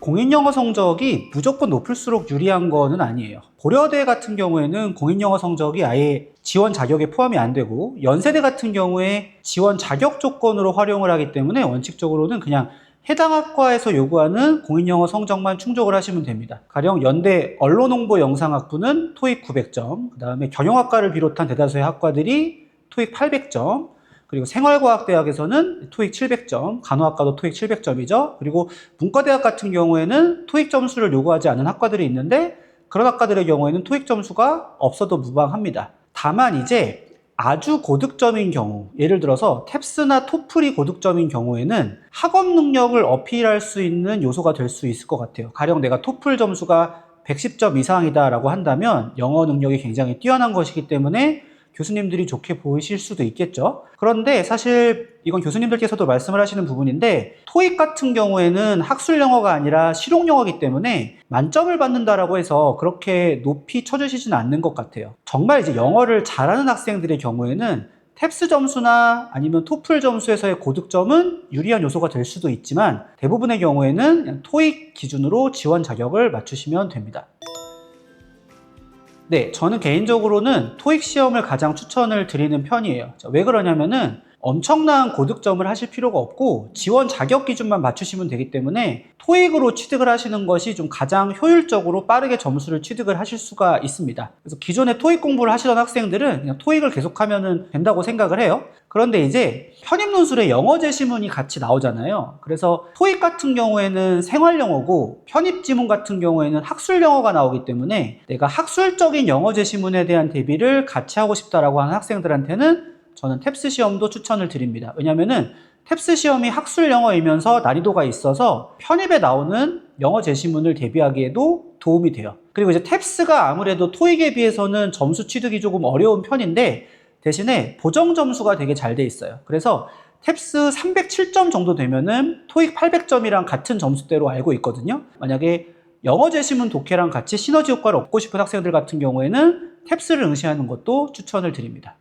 공인영어 성적이 무조건 높을수록 유리한 거는 아니에요. 고려대 같은 경우에는 공인영어 성적이 아예 지원 자격에 포함이 안 되고, 연세대 같은 경우에 지원 자격 조건으로 활용을 하기 때문에 원칙적으로는 그냥 해당 학과에서 요구하는 공인영어 성적만 충족을 하시면 됩니다. 가령 연대 언론홍보영상학부는 토익 900점, 그 다음에 경영학과를 비롯한 대다수의 학과들이 토익 800점, 그리고 생활과학대학에서는 토익 700점, 간호학과도 토익 700점이죠. 그리고 문과대학 같은 경우에는 토익 점수를 요구하지 않은 학과들이 있는데, 그런 학과들의 경우에는 토익 점수가 없어도 무방합니다. 다만 이제 아주 고득점인 경우, 예를 들어서 탭스나 토플이 고득점인 경우에는 학업 능력을 어필할 수 있는 요소가 될 수 있을 것 같아요. 가령 내가 토플 점수가 110점 이상이다 라고 한다면 영어 능력이 굉장히 뛰어난 것이기 때문에 교수님들이 좋게 보이실 수도 있겠죠. 그런데 사실 이건 교수님들께서도 말씀을 하시는 부분인데, 토익 같은 경우에는 학술 영어가 아니라 실용 영어이기 때문에 만점을 받는다라고 해서 그렇게 높이 쳐주시지는 않는 것 같아요. 정말 이제 영어를 잘하는 학생들의 경우에는 탭스 점수나 아니면 토플 점수에서의 고득점은 유리한 요소가 될 수도 있지만, 대부분의 경우에는 그냥 토익 기준으로 지원 자격을 맞추시면 됩니다. 네, 저는 개인적으로는 토익 시험을 가장 추천을 드리는 편이에요. 왜 그러냐면은 엄청난 고득점을 하실 필요가 없고 지원 자격 기준만 맞추시면 되기 때문에 토익으로 취득을 하시는 것이 좀 가장 효율적으로 빠르게 점수를 취득을 하실 수가 있습니다. 그래서 기존에 토익 공부를 하시던 학생들은 그냥 토익을 계속하면 된다고 생각을 해요. 그런데 이제 편입논술에 영어 제시문이 같이 나오잖아요. 그래서 토익 같은 경우에는 생활영어고 편입지문 같은 경우에는 학술영어가 나오기 때문에 내가 학술적인 영어 제시문에 대한 대비를 같이 하고 싶다라고 하는 학생들한테는 저는 탭스 시험도 추천을 드립니다. 왜냐면은 탭스 시험이 학술 영어이면서 난이도가 있어서 편입에 나오는 영어 제시문을 대비하기에도 도움이 돼요. 그리고 이제 탭스가 아무래도 토익에 비해서는 점수 취득이 조금 어려운 편인데, 대신에 보정 점수가 되게 잘 돼 있어요. 그래서 탭스 307점 정도 되면은 토익 800점이랑 같은 점수대로 알고 있거든요. 만약에 영어 제시문 독해랑 같이 시너지 효과를 얻고 싶은 학생들 같은 경우에는 탭스를 응시하는 것도 추천을 드립니다.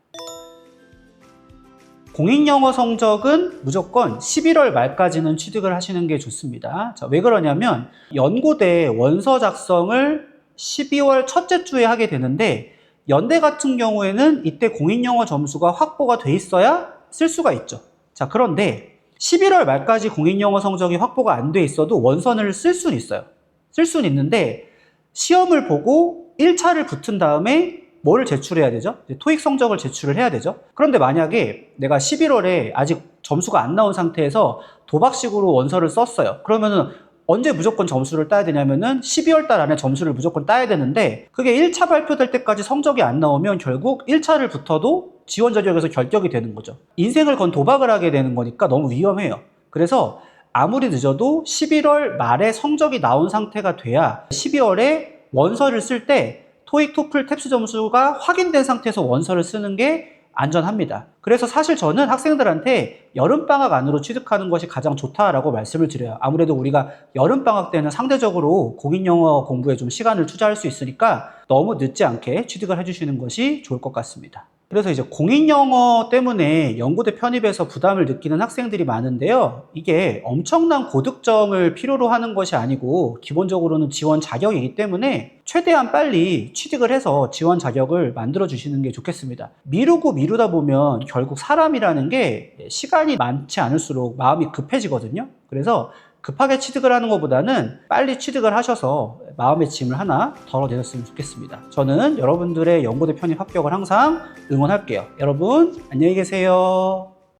공인영어 성적은 무조건 11월 말까지는 취득을 하시는 게 좋습니다. 자, 왜 그러냐면 연고대 원서 작성을 12월 첫째 주에 하게 되는데, 연대 같은 경우에는 이때 공인영어 점수가 확보가 돼 있어야 쓸 수가 있죠. 자, 그런데 11월 말까지 공인영어 성적이 확보가 안 돼 있어도 원서를 쓸 수는 있어요. 쓸 수는 있는데 시험을 보고 1차를 붙은 다음에 뭐를 제출해야 되죠? 토익 성적을 제출을 해야 되죠. 그런데 만약에 내가 11월에 아직 점수가 안 나온 상태에서 도박식으로 원서를 썼어요. 그러면은 언제 무조건 점수를 따야 되냐면은 12월 달 안에 점수를 무조건 따야 되는데, 그게 1차 발표될 때까지 성적이 안 나오면 결국 1차를 붙어도 지원 자격에서 결격이 되는 거죠. 인생을 건 도박을 하게 되는 거니까 너무 위험해요. 그래서 아무리 늦어도 11월 말에 성적이 나온 상태가 돼야 12월에 원서를 쓸 때 토익, 토플, 탭스 점수가 확인된 상태에서 원서를 쓰는 게 안전합니다. 그래서 사실 저는 학생들한테 여름방학 안으로 취득하는 것이 가장 좋다라고 말씀을 드려요. 아무래도 우리가 여름방학 때는 상대적으로 공인영어 공부에 좀 시간을 투자할 수 있으니까 너무 늦지 않게 취득을 해주시는 것이 좋을 것 같습니다. 그래서 이제 공인영어 때문에 연고대 편입에서 부담을 느끼는 학생들이 많은데요. 이게 엄청난 고득점을 필요로 하는 것이 아니고 기본적으로는 지원 자격이기 때문에 최대한 빨리 취득을 해서 지원 자격을 만들어 주시는 게 좋겠습니다. 미루다 보면 결국 사람이라는 게 시간이 많지 않을수록 마음이 급해지거든요. 그래서 급하게 취득을 하는 것보다는 빨리 취득을 하셔서 마음의 짐을 하나 덜어내셨으면 좋겠습니다. 저는 여러분들의 연고대 편입 합격을 항상 응원할게요. 여러분 안녕히 계세요.